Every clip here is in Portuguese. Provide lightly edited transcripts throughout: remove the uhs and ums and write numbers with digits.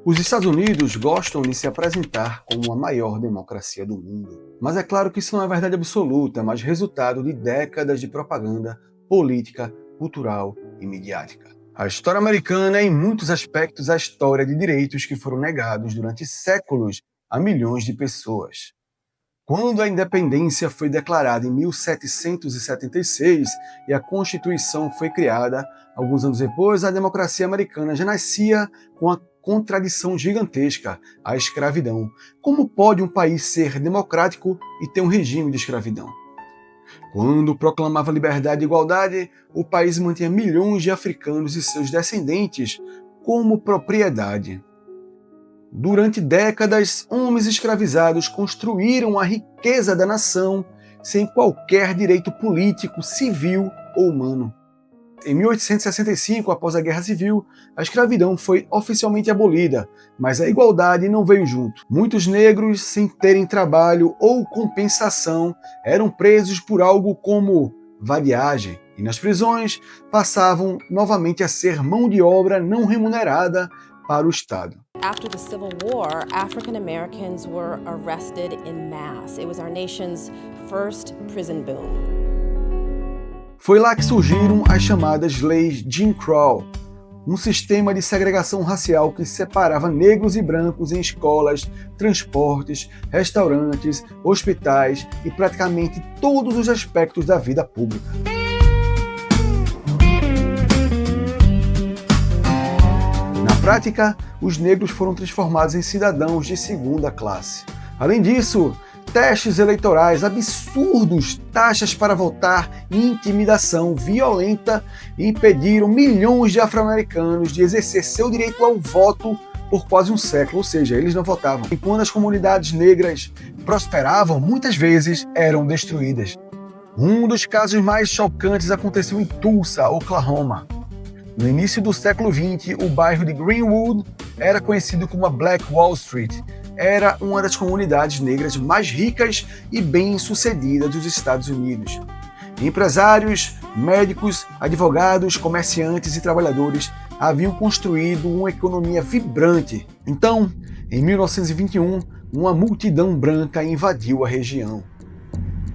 Os Estados Unidos gostam de se apresentar como a maior democracia do mundo. Mas é claro que isso não é verdade absoluta, mas resultado de décadas de propaganda, política, cultural e midiática. A história americana é, em muitos aspectos, a história de direitos que foram negados durante séculos a milhões de pessoas. Quando a independência foi declarada em 1776 e a Constituição foi criada, alguns anos depois, a democracia americana já nascia com a contradição gigantesca, a escravidão. Como pode um país ser democrático e ter um regime de escravidão? Quando proclamava liberdade e igualdade, o país mantinha milhões de africanos e seus descendentes como propriedade. Durante décadas, homens escravizados construíram a riqueza da nação sem qualquer direito político, civil ou humano. Em 1865, após a Guerra Civil, a escravidão foi oficialmente abolida, mas a igualdade não veio junto. Muitos negros, sem terem trabalho ou compensação, eram presos por algo como vadiagem, e nas prisões passavam novamente a ser mão de obra não remunerada para o Estado. After the Civil War, African Americans were arrested in mass. It was our nation's first prison boom. Foi lá que surgiram as chamadas leis Jim Crow, um sistema de segregação racial que separava negros e brancos em escolas, transportes, restaurantes, hospitais e praticamente todos os aspectos da vida pública. Na prática, os negros foram transformados em cidadãos de segunda classe. Além disso, testes eleitorais absurdos, taxas para votar e intimidação violenta impediram milhões de afro-americanos de exercer seu direito ao voto por quase um século, ou seja, eles não votavam. E quando as comunidades negras prosperavam, muitas vezes eram destruídas. Um dos casos mais chocantes aconteceu em Tulsa, Oklahoma. No início do século XX, o bairro de Greenwood era conhecido como a Black Wall Street. Era uma das comunidades negras mais ricas e bem-sucedidas dos Estados Unidos. Empresários, médicos, advogados, comerciantes e trabalhadores haviam construído uma economia vibrante. Então, em 1921, uma multidão branca invadiu a região.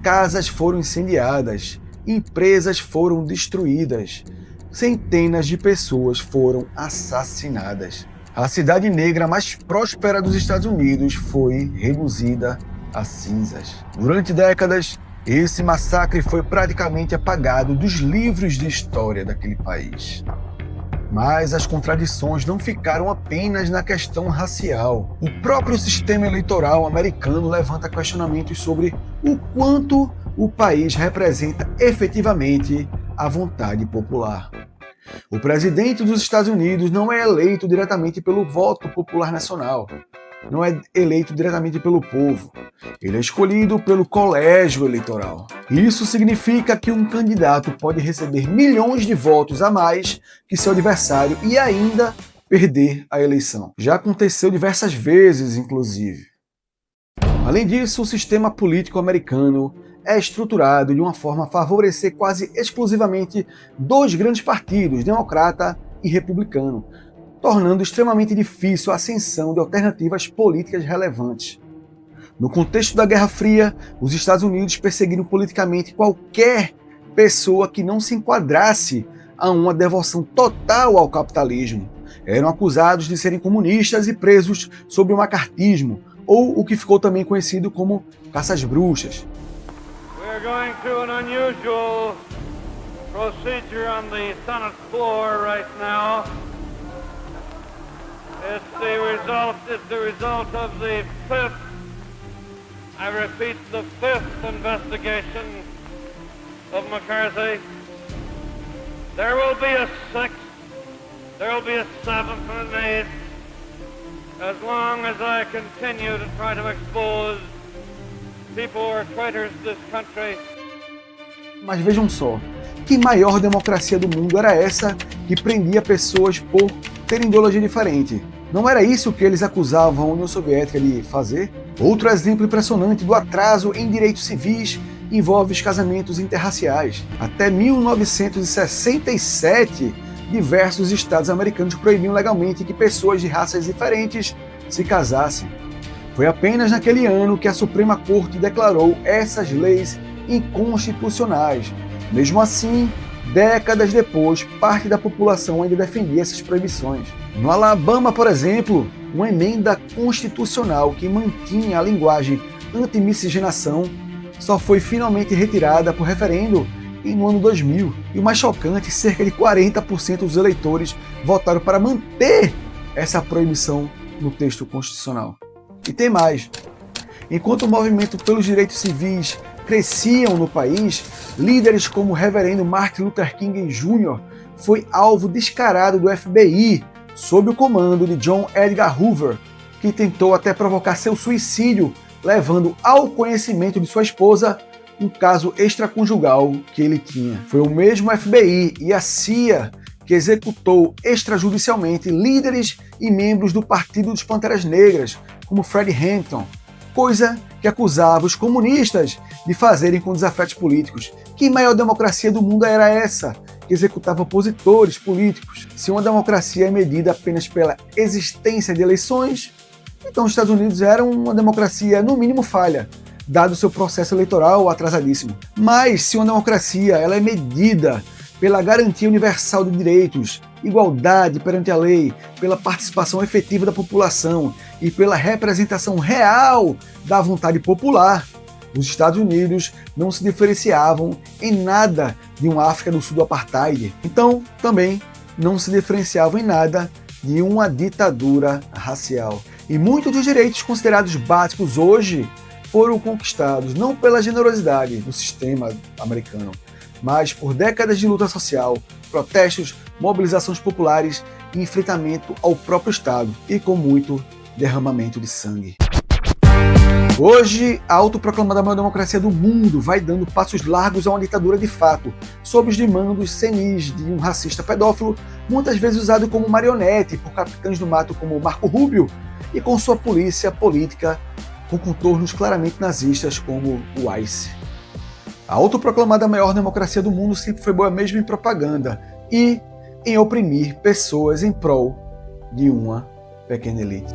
Casas foram incendiadas, empresas foram destruídas, centenas de pessoas foram assassinadas. A cidade negra mais próspera dos Estados Unidos foi reduzida a cinzas. Durante décadas, esse massacre foi praticamente apagado dos livros de história daquele país. Mas as contradições não ficaram apenas na questão racial. O próprio sistema eleitoral americano levanta questionamentos sobre o quanto o país representa efetivamente a vontade popular. O presidente dos Estados Unidos não é eleito diretamente pelo voto popular nacional, não é eleito diretamente pelo povo. Ele é escolhido pelo colégio eleitoral. Isso significa que um candidato pode receber milhões de votos a mais que seu adversário e ainda perder a eleição. Já aconteceu diversas vezes, inclusive. Além disso, o sistema político americano é estruturado de uma forma a favorecer quase exclusivamente dois grandes partidos, democrata e republicano, tornando extremamente difícil a ascensão de alternativas políticas relevantes. No contexto da Guerra Fria, os Estados Unidos perseguiram politicamente qualquer pessoa que não se enquadrasse a uma devoção total ao capitalismo. Eram acusados de serem comunistas e presos sob o macartismo, ou o que ficou também conhecido como caça às bruxas. We're going through an unusual procedure on the Senate floor right now. It's the result of the fifth, I repeat, the fifth investigation of McCarthy. There will be a sixth, there will be a seventh and an eighth, as long as I continue to try to expose people who are traitors to this country. Mas vejam só, que maior democracia do mundo era essa que prendia pessoas por terem ideologia diferente? Não era isso que eles acusavam a União Soviética de fazer? Outro exemplo impressionante do atraso em direitos civis envolve os casamentos interraciais. Até 1967, diversos estados americanos proibiam legalmente que pessoas de raças diferentes se casassem. Foi apenas naquele ano que a Suprema Corte declarou essas leis inconstitucionais. Mesmo assim, décadas depois, parte da população ainda defendia essas proibições. No Alabama, por exemplo, uma emenda constitucional que mantinha a linguagem anti-miscigenação só foi finalmente retirada por referendo no ano 2000. E o mais chocante, cerca de 40% dos eleitores votaram para manter essa proibição no texto constitucional. E tem mais. Enquanto o movimento pelos direitos civis cresciam no país, líderes como o reverendo Martin Luther King Jr. foi alvo descarado do FBI sob o comando de John Edgar Hoover, que tentou até provocar seu suicídio, levando ao conhecimento de sua esposa um caso extraconjugal que ele tinha. Foi o mesmo FBI e a CIA que executou extrajudicialmente líderes e membros do Partido dos Panteras Negras, como Fred Hampton, coisa que acusava os comunistas de fazerem com desafetos políticos. Que maior democracia do mundo era essa, que executava opositores políticos? Se uma democracia é medida apenas pela existência de eleições, então os Estados Unidos eram uma democracia, no mínimo, falha, dado seu processo eleitoral atrasadíssimo. Mas se uma democracia ela é medida pela garantia universal de direitos, igualdade perante a lei, pela participação efetiva da população e pela representação real da vontade popular, os Estados Unidos não se diferenciavam em nada de uma África do Sul do apartheid. Então, também não se diferenciavam em nada de uma ditadura racial. E muitos dos direitos considerados básicos hoje foram conquistados não pela generosidade do sistema americano, mas por décadas de luta social, protestos, mobilizações populares e enfrentamento ao próprio Estado, e com muito derramamento de sangue. Hoje, a autoproclamada maior democracia do mundo vai dando passos largos a uma ditadura de fato, sob os demandos senis de um racista pedófilo, muitas vezes usado como marionete por capitães do mato como Marco Rubio, e com sua polícia política com contornos claramente nazistas como o ICE. A autoproclamada maior democracia do mundo sempre foi boa mesmo em propaganda e em oprimir pessoas em prol de uma pequena elite.